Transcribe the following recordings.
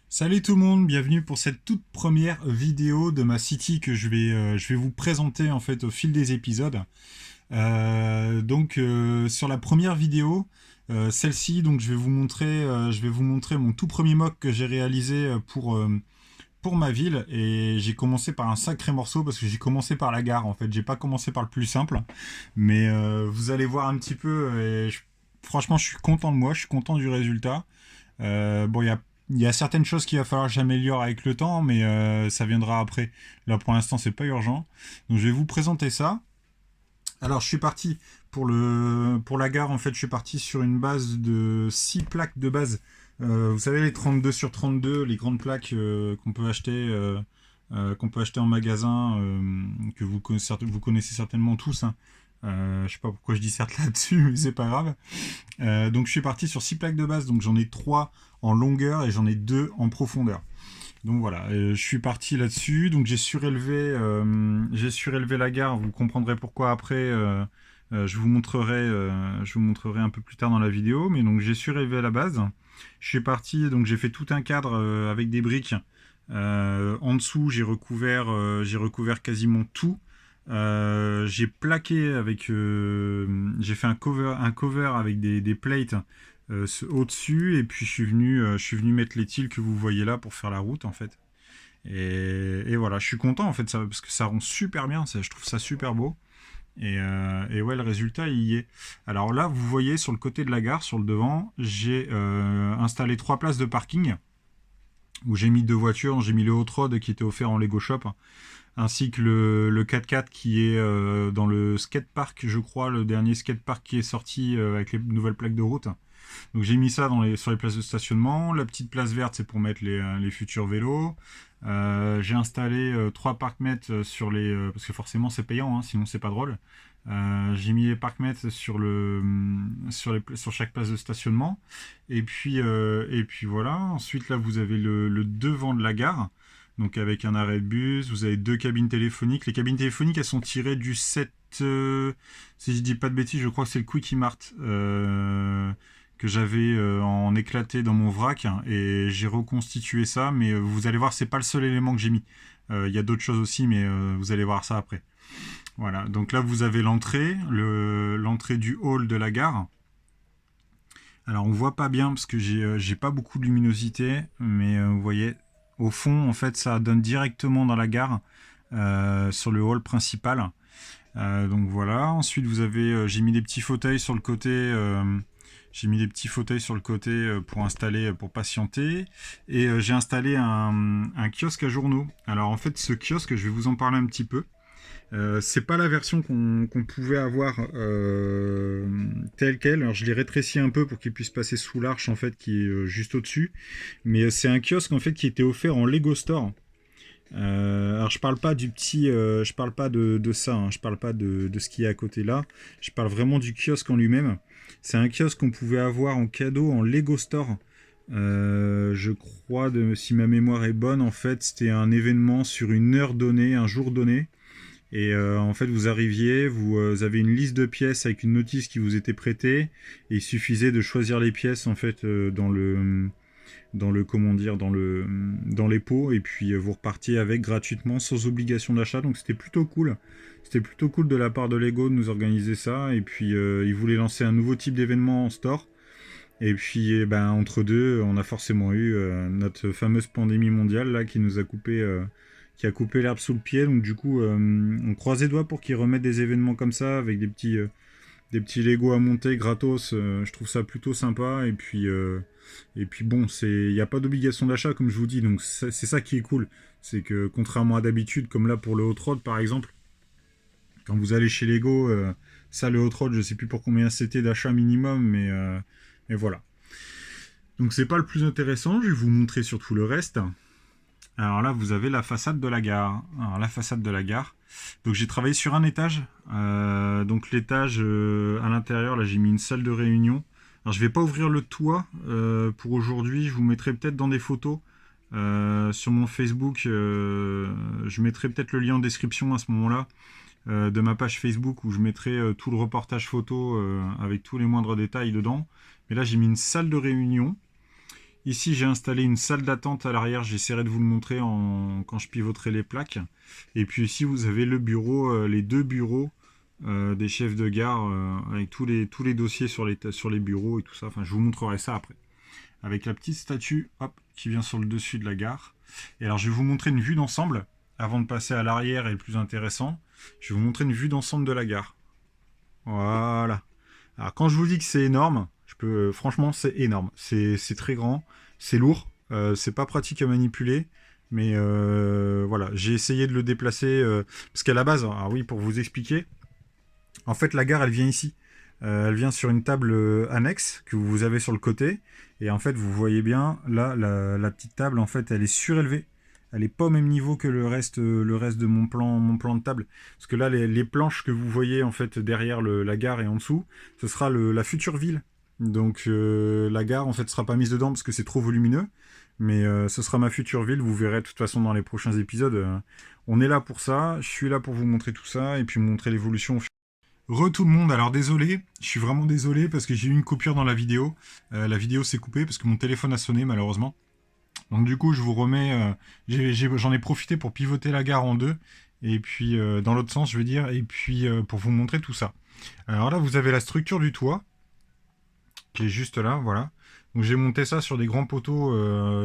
Salut tout le monde, bienvenue pour cette toute première vidéo de ma city que je vais vous présenter en fait au fil des épisodes. Sur la première vidéo, celle-ci, donc je vais vous montrer mon tout premier mock que j'ai réalisé pour ma ville et j'ai commencé par un sacré morceau parce que j'ai commencé par la gare en fait, j'ai pas commencé par le plus simple, mais vous allez voir un petit peu franchement je suis content de moi, je suis content du résultat. Bon, il y a certaines choses qu'il va falloir que j'améliore avec le temps, mais ça viendra après. Là, pour l'instant, c'est pas urgent. Donc, je vais vous présenter ça. Alors, je suis parti pour la gare. En fait, je suis parti sur une base de 6 plaques de base. Vous savez, les 32 sur 32, les grandes plaques qu'on peut acheter en magasin, que vous connaissez certainement tous, hein. Je sais pas pourquoi je dis certes là-dessus, mais c'est pas grave. Donc je suis parti sur 6 plaques de base, donc j'en ai 3 en longueur et j'en ai 2 en profondeur. Donc voilà, je suis parti là-dessus. Donc j'ai surélevé la gare. Vous comprendrez pourquoi après. Je vous montrerai un peu plus tard dans la vidéo. Mais donc j'ai surélevé la base. Je suis parti, donc j'ai fait tout un cadre avec des briques. En dessous, j'ai recouvert quasiment tout. J'ai plaqué avec, j'ai fait un cover avec des plates au-dessus et puis je suis venu mettre les tiles que vous voyez là pour faire la route en fait. Et voilà, je suis content en fait ça, parce que ça rend super bien, je trouve ça super beau. Et ouais, le résultat il y est. Alors là, vous voyez sur le côté de la gare, sur le devant, j'ai installé 3 places de parking où j'ai mis 2 voitures. J'ai mis le hot rod qui était offert en Lego Shop, ainsi que le 4x4 qui est dans le skatepark, je crois, le dernier skatepark qui est sorti avec les nouvelles plaques de route. Donc j'ai mis ça sur les places de stationnement. La petite place verte, c'est pour mettre les futurs vélos. J'ai installé 3 parkmètres sur parce que forcément c'est payant, hein, sinon c'est pas drôle. J'ai mis les parkmètres sur chaque place de stationnement. Et puis voilà. Ensuite, là, vous avez le devant de la gare. Donc avec un arrêt de bus, vous avez 2 cabines téléphoniques. Les cabines téléphoniques, elles sont tirées du set, si je dis pas de bêtises, je crois que c'est le Quickie Mart que j'avais en éclaté dans mon vrac, hein, et j'ai reconstitué ça. Mais vous allez voir, c'est pas le seul élément que j'ai mis. Il y a d'autres choses aussi, mais vous allez voir ça après. Voilà, donc là vous avez l'entrée du hall de la gare. Alors on voit pas bien parce que j'ai pas beaucoup de luminosité, mais vous voyez, au fond en fait ça donne directement dans la gare, sur le hall principal. Donc voilà, ensuite j'ai mis des petits fauteuils sur le côté. J'ai mis des petits fauteuils sur le côté pour installer, pour patienter. Et j'ai installé un kiosque à journaux. Alors en fait, ce kiosque, je vais vous en parler un petit peu. C'est pas la version qu'on pouvait avoir telle quelle. Alors je l'ai rétréci un peu pour qu'il puisse passer sous l'arche en fait qui est juste au-dessus. Mais c'est un kiosque en fait qui était offert en Lego Store. Alors je parle pas je parle pas de ça, hein. Je parle pas de ce qui est à côté là. Je parle vraiment du kiosque en lui-même. C'est un kiosque qu'on pouvait avoir en cadeau en Lego Store. Je crois, si ma mémoire est bonne, en fait, c'était un événement sur une heure donnée, un jour donné. Et en fait, vous arriviez, vous avez une liste de pièces avec une notice qui vous était prêtée. Et il suffisait de choisir les pièces en fait dans le comment dire dans les pots et puis vous repartiez avec gratuitement sans obligation d'achat. Donc c'était plutôt cool. C'était plutôt cool de la part de Lego de nous organiser ça. Et puis ils voulaient lancer un nouveau type d'événement en store. Et puis ben entre deux, on a forcément eu notre fameuse pandémie mondiale là qui a coupé l'herbe sous le pied. Donc du coup, on croise les doigts pour qu'ils remettent des événements comme ça avec des petits Lego à monter gratos. Je trouve ça plutôt sympa. Et puis bon, il n'y a pas d'obligation d'achat comme je vous dis. Donc c'est ça qui est cool. C'est que contrairement à d'habitude, comme là pour le Hot Rod par exemple, quand vous allez chez Lego, ça le Hot Rod, je sais plus pour combien c'était d'achat minimum, mais voilà. Donc c'est pas le plus intéressant. Je vais vous montrer surtout le reste. Alors là, vous avez la façade de la gare. Alors la façade de la gare. Donc j'ai travaillé sur un étage. Donc l'étage à l'intérieur, là j'ai mis une salle de réunion. Alors je vais pas ouvrir le toit pour aujourd'hui. Je vous mettrai peut-être dans des photos sur mon Facebook. Je mettrai peut-être le lien en description à ce moment-là de ma page Facebook où je mettrai tout le reportage photo avec tous les moindres détails dedans. Mais là j'ai mis une salle de réunion. Ici, j'ai installé une salle d'attente à l'arrière. J'essaierai de vous le montrer quand je pivoterai les plaques. Et puis ici, vous avez le bureau, les deux bureaux des chefs de gare avec tous les dossiers sur les bureaux et tout ça. Enfin, je vous montrerai ça après. Avec la petite statue, hop, qui vient sur le dessus de la gare. Et alors, je vais vous montrer une vue d'ensemble avant de passer à l'arrière et le plus intéressant. Je vais vous montrer une vue d'ensemble de la gare. Voilà. Alors, quand je vous dis que c'est énorme, franchement, c'est énorme. C'est très grand, c'est lourd, c'est pas pratique à manipuler. Mais voilà, j'ai essayé de le déplacer parce qu'à la base, alors oui, pour vous expliquer, en fait, la gare, elle vient ici. Elle vient sur une table annexe que vous avez sur le côté. Et en fait, vous voyez bien, là, la petite table, en fait, elle est surélevée. Elle n'est pas au même niveau que le reste de mon plan de table. Parce que là, les planches que vous voyez en fait derrière la gare et en dessous, ce sera la future ville. Donc la gare, en fait, sera pas mise dedans parce que c'est trop volumineux. Mais ce sera ma future ville. Vous verrez de toute façon dans les prochains épisodes. On est là pour ça. Je suis là pour vous montrer tout ça et puis vous montrer l'évolution. Tout le monde, alors désolé, je suis vraiment désolé parce que j'ai eu une coupure dans la vidéo. La vidéo s'est coupée parce que mon téléphone a sonné malheureusement. Donc du coup, je vous remets, j'en ai profité pour pivoter la gare en deux, et puis dans l'autre sens, je veux dire, et puis pour vous montrer tout ça. Alors là, vous avez la structure du toit, qui est juste là, voilà. Donc j'ai monté ça sur des grands poteaux,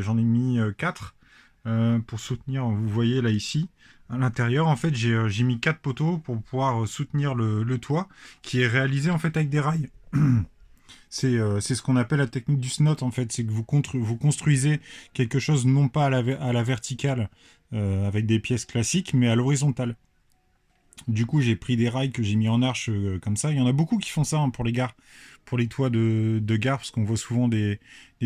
j'en ai mis 4 pour soutenir, vous voyez là ici. À l'intérieur, en fait, j'ai mis 4 poteaux pour pouvoir soutenir le toit, qui est réalisé en fait avec des rails. C'est ce qu'on appelle la technique du snot en fait, c'est que vous construisez quelque chose non pas à la verticale avec des pièces classiques, mais à l'horizontale. Du coup, j'ai pris des rails que j'ai mis en arche comme ça. Il y en a beaucoup qui font ça hein, pour les gares, pour les toits de gare, parce qu'on voit souvent des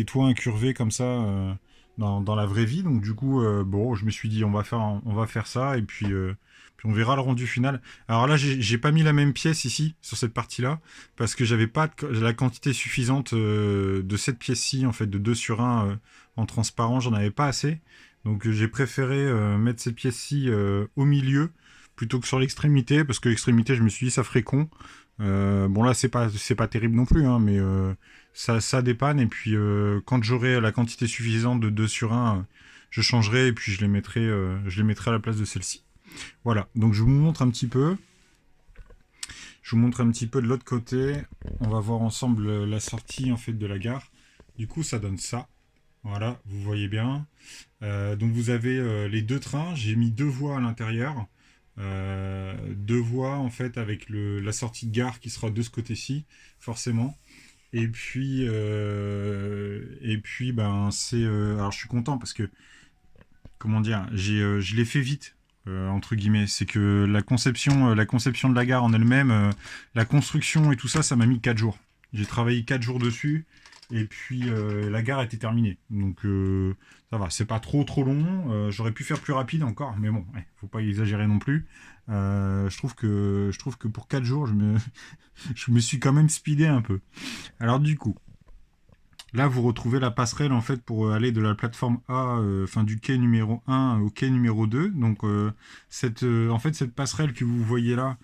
toits incurvés comme ça dans la vraie vie. Donc du coup, bon, je me suis dit on va faire ça et puis on verra le rendu final. Alors là, j'ai pas mis la même pièce ici sur cette partie-là parce que j'avais pas la quantité suffisante de cette pièce-ci en fait de 2 sur 1 en transparent. J'en avais pas assez. Donc j'ai préféré mettre cette pièce-ci au milieu plutôt que sur l'extrémité, parce que l'extrémité, je me suis dit, ça ferait con. Bon, là, c'est pas terrible non plus, hein, mais ça dépanne. Et puis, quand j'aurai la quantité suffisante de 2 sur 1, je changerai et puis je les mettrai à la place de celle-ci. Voilà, donc je vous montre un petit peu. Je vous montre un petit peu de l'autre côté. On va voir ensemble la sortie en fait de la gare. Du coup, ça donne ça. Voilà, vous voyez bien. Donc vous avez les deux trains. J'ai mis 2 voies à l'intérieur. 2 voies en fait avec la sortie de gare qui sera de ce côté-ci, forcément. Et puis ben c'est. Alors je suis content parce que comment dire, je l'ai fait vite. Entre guillemets, c'est que la conception de la gare en elle-même, la construction et tout ça, ça m'a mis 4 jours. J'ai travaillé 4 jours dessus, et puis la gare était terminée. Donc ça va, c'est pas trop long. J'aurais pu faire plus rapide encore, mais bon, ouais, faut pas exagérer non plus. Je trouve que pour 4 jours, je me suis quand même speedé un peu. Alors du coup, là, vous retrouvez la passerelle en fait pour aller de la plateforme A, enfin du quai numéro 1 au quai numéro 2. Donc en fait cette passerelle que vous voyez là,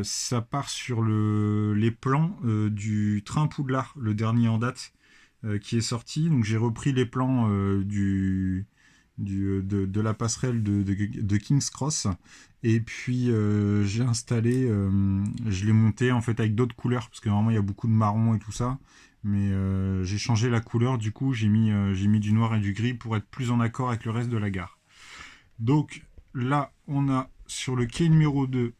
ça part sur les plans du train Poudlard, le dernier en date qui est sorti. Donc j'ai repris les plans de la passerelle de King's Cross. Et puis j'ai installé, je l'ai monté en fait avec d'autres couleurs parce que normalement il y a beaucoup de marron et tout ça. Mais j'ai changé la couleur, du coup j'ai mis du noir et du gris pour être plus en accord avec le reste de la gare. Donc là on a sur le quai numéro 2,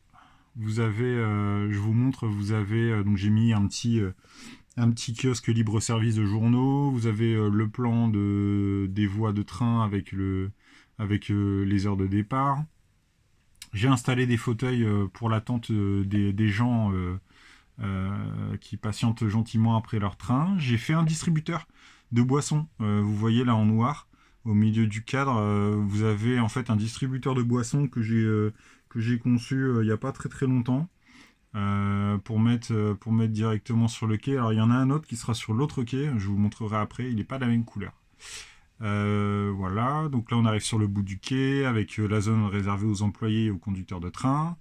vous avez, je vous montre, vous avez, donc j'ai mis un petit kiosque libre-service de journaux, vous avez le plan des voies de train avec les heures de départ. J'ai installé des fauteuils pour l'attente des gens qui patientent gentiment après leur train. J'ai fait un distributeur de boissons. Vous voyez là en noir, au milieu du cadre, vous avez en fait un distributeur de boissons que j'ai conçu il n'y a pas très longtemps. Pour mettre directement sur le quai. Alors il y en a un autre qui sera sur l'autre quai, je vous montrerai après, il n'est pas de la même couleur. Voilà, donc là on arrive sur le bout du quai avec la zone réservée aux employés et aux conducteurs de train.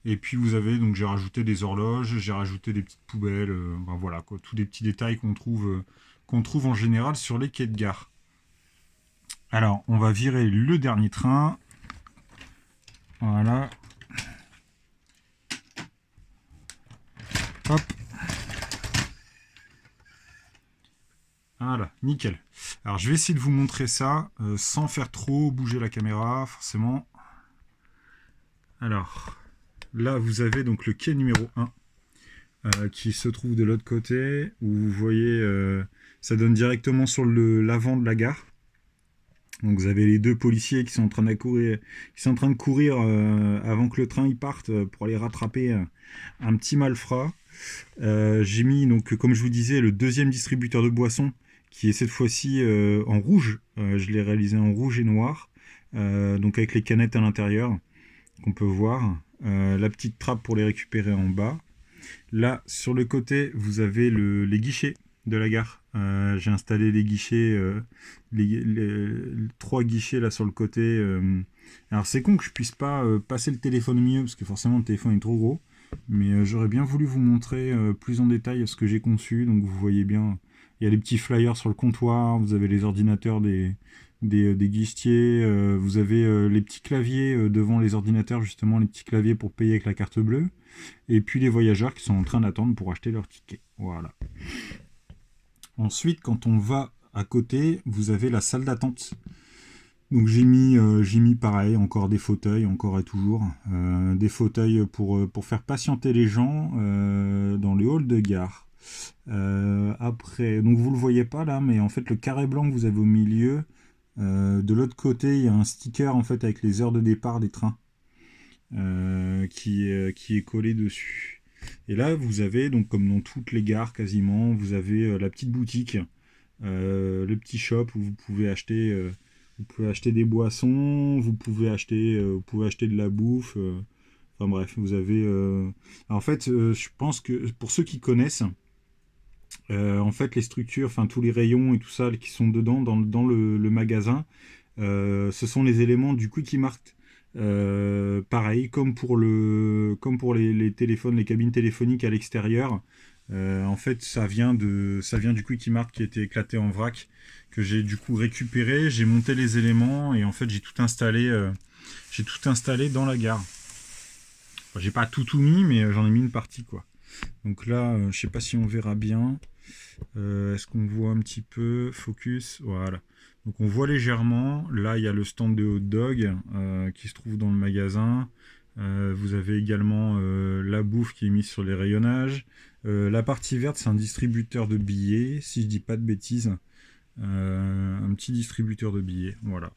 Et puis vous avez, donc j'ai rajouté des horloges, j'ai rajouté des petites poubelles, ben voilà quoi, tous des petits détails qu'on qu'on trouve en général sur les quais de gare. Alors, on va virer le dernier train. Voilà. Hop. Voilà, nickel. Alors, je vais essayer de vous montrer ça sans faire trop bouger la caméra, forcément. Alors, là, vous avez donc le quai numéro 1 qui se trouve de l'autre côté, où vous voyez, ça donne directement sur l'avant de la gare. Donc vous avez les deux policiers qui sont en train de courir, avant que le train y parte pour aller rattraper un petit malfrat. J'ai mis, donc, comme je vous disais, le deuxième distributeur de boissons qui est cette fois-ci en rouge. Je l'ai réalisé en rouge et noir, donc avec les canettes à l'intérieur qu'on peut voir. La petite trappe pour les récupérer en bas. Là, sur le côté, vous avez les guichets de la gare. J'ai installé les guichets, les 3 guichets là sur le côté. Alors c'est con que je puisse pas passer le téléphone au milieu parce que forcément le téléphone est trop gros. Mais j'aurais bien voulu vous montrer plus en détail ce que j'ai conçu. Donc vous voyez bien, il y a les petits flyers sur le comptoir, vous avez les ordinateurs des guichetiers, vous avez les petits claviers devant les ordinateurs, justement les petits claviers pour payer avec la carte bleue. Et puis les voyageurs qui sont en train d'attendre pour acheter leur ticket. Voilà. Ensuite, quand on va à côté, vous avez la salle d'attente. Donc j'ai mis pareil, encore des fauteuils, encore et toujours. Des fauteuils pour faire patienter les gens dans le hall de gare. Après, donc vous le voyez pas là, mais en fait le carré blanc que vous avez au milieu, de l'autre côté, il y a un sticker en fait avec les heures de départ des trains qui est collé dessus. Et là, vous avez, donc comme dans toutes les gares quasiment, vous avez la petite boutique, le petit shop où vous pouvez acheter des boissons, vous pouvez acheter de la bouffe. Enfin bref, vous avez... En fait, je pense que pour ceux qui connaissent, en fait, les structures, enfin tous les rayons et tout ça qui sont dedans, dans le magasin, ce sont les éléments du Quickie Mart. Pareil, comme pour les téléphones, les cabines téléphoniques à l'extérieur. En fait, ça vient du Quickie Mart qui a été éclaté en vrac, que j'ai du coup récupéré. J'ai monté les éléments et en fait j'ai tout installé dans la gare. Enfin, j'ai pas tout mis, mais j'en ai mis une partie quoi. Donc là, je sais pas si on verra bien. Est-ce qu'on voit un petit peu? Focus, voilà. Donc on voit légèrement, là il y a le stand de hot dog qui se trouve dans le magasin. Vous avez également la bouffe qui est mise sur les rayonnages. La partie verte c'est un distributeur de billets, si je dis pas de bêtises. Un petit distributeur de billets, voilà.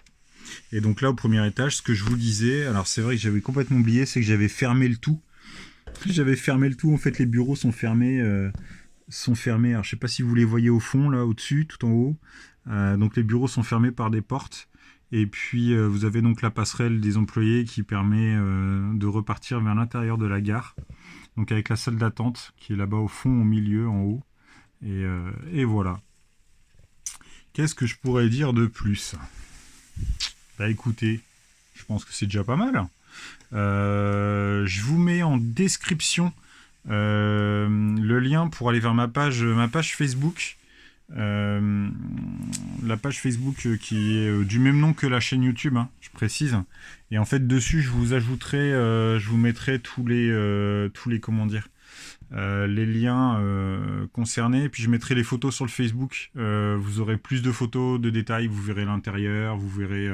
Et donc là au premier étage, ce que je vous disais, alors c'est vrai que j'avais complètement oublié, c'est que j'avais fermé le tout. En fait les bureaux sont fermés. Alors je sais pas si vous les voyez au fond, là au-dessus, tout en haut. Donc les bureaux sont fermés par des portes. Et puis vous avez donc la passerelle des employés qui permet de repartir vers l'intérieur de la gare. Donc avec la salle d'attente qui est là-bas au fond, au milieu, en haut. Et voilà. Qu'est-ce que je pourrais dire de plus? Bah écoutez, je pense que c'est déjà pas mal. Je vous mets en description le lien pour aller vers ma page Facebook. La page Facebook qui est du même nom que la chaîne YouTube, hein, je précise. Et en fait dessus je vous ajouterai, je vous mettrai tous les comment dire, les liens concernés. Et puis je mettrai les photos sur le Facebook. Vous aurez plus de photos, de détails. Vous verrez l'intérieur, vous verrez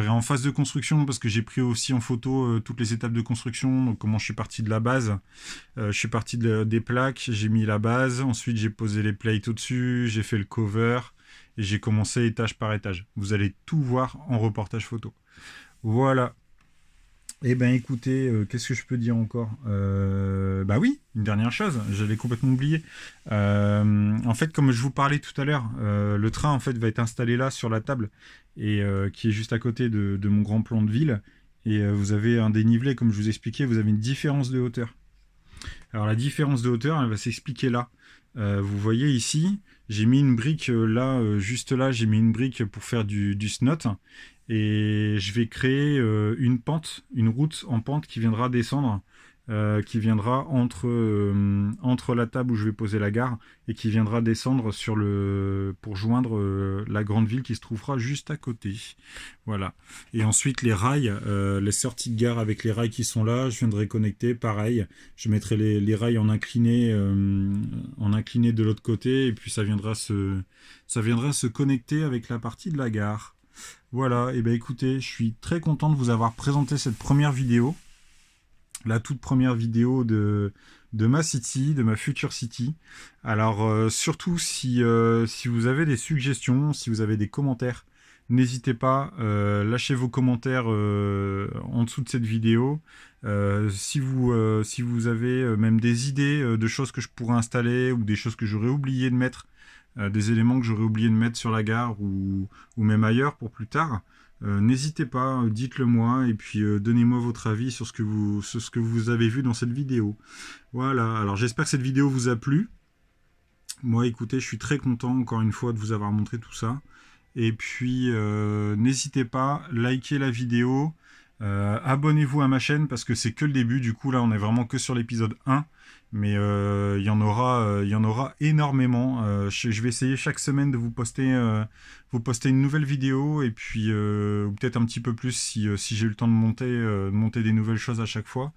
en phase de construction, parce que j'ai pris aussi en photo toutes les étapes de construction, donc comment je suis parti de la base. Je suis parti des plaques, j'ai mis la base, ensuite j'ai posé les plates au-dessus, j'ai fait le cover, et j'ai commencé étage par étage. Vous allez tout voir en reportage photo. Voilà. Eh ben écoutez, qu'est-ce que je peux dire encore? Bah oui, une dernière chose, j'avais complètement oublié. En fait, comme je vous parlais tout à l'heure, le train en fait va être installé là sur la table, et qui est juste à côté de mon grand plan de ville. Et vous avez un dénivelé, comme je vous expliquais, vous avez une différence de hauteur. Alors la différence de hauteur, elle va s'expliquer là. Vous voyez ici, j'ai mis une brique là, juste là, j'ai mis une brique pour faire du snot. Et je vais créer une route en pente qui viendra descendre qui viendra entre la table où je vais poser la gare et qui viendra descendre pour joindre la grande ville qui se trouvera juste à côté. Voilà. Et ensuite les rails, les sorties de gare avec les rails qui sont là, je viendrai connecter, pareil. Je mettrai les rails en incliné de l'autre côté et puis ça viendra se connecter avec la partie de la gare. Voilà, et ben écoutez, je suis très content de vous avoir présenté cette première vidéo, la toute première vidéo de ma city, de ma future city. Alors surtout si vous avez des suggestions, si vous avez des commentaires, n'hésitez pas, lâchez vos commentaires en dessous de cette vidéo. Si vous avez même des idées de choses que je pourrais installer ou des choses que j'aurais oublié de mettre, des éléments que j'aurais oublié de mettre sur la gare ou même ailleurs pour plus tard, n'hésitez pas, dites-le moi et puis donnez-moi votre avis sur ce que vous avez vu dans cette vidéo. Voilà, alors j'espère que cette vidéo vous a plu. Moi écoutez, je suis très content encore une fois de vous avoir montré tout ça. Et puis n'hésitez pas, likez la vidéo, abonnez-vous à ma chaîne parce que c'est que le début, du coup là on est vraiment que sur l'épisode 1. Mais il y en aura énormément. Je vais essayer chaque semaine de vous poster une nouvelle vidéo et puis ou peut-être un petit peu plus si j'ai eu le temps de monter des nouvelles choses à chaque fois.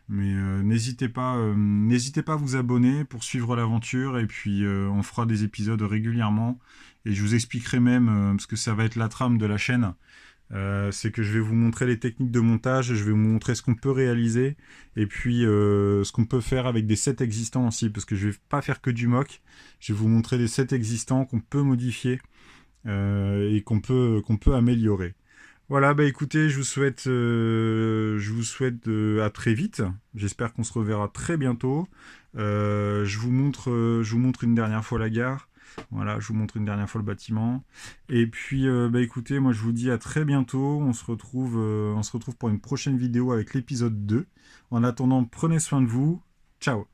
Mais n'hésitez pas à vous abonner pour suivre l'aventure et puis on fera des épisodes régulièrement et je vous expliquerai même parce que ça va être la trame de la chaîne. C'est que je vais vous montrer les techniques de montage, je vais vous montrer ce qu'on peut réaliser et puis ce qu'on peut faire avec des sets existants aussi, parce que je vais pas faire que du mock, je vais vous montrer des sets existants qu'on peut modifier et qu'on peut améliorer. Voilà, bah écoutez, à très vite. J'espère qu'on se reverra très bientôt. Je vous montre une dernière fois la gare. Voilà, je vous montre une dernière fois le bâtiment. Et puis, bah écoutez, moi je vous dis à très bientôt. On se retrouve pour une prochaine vidéo avec l'épisode 2. En attendant, prenez soin de vous. Ciao!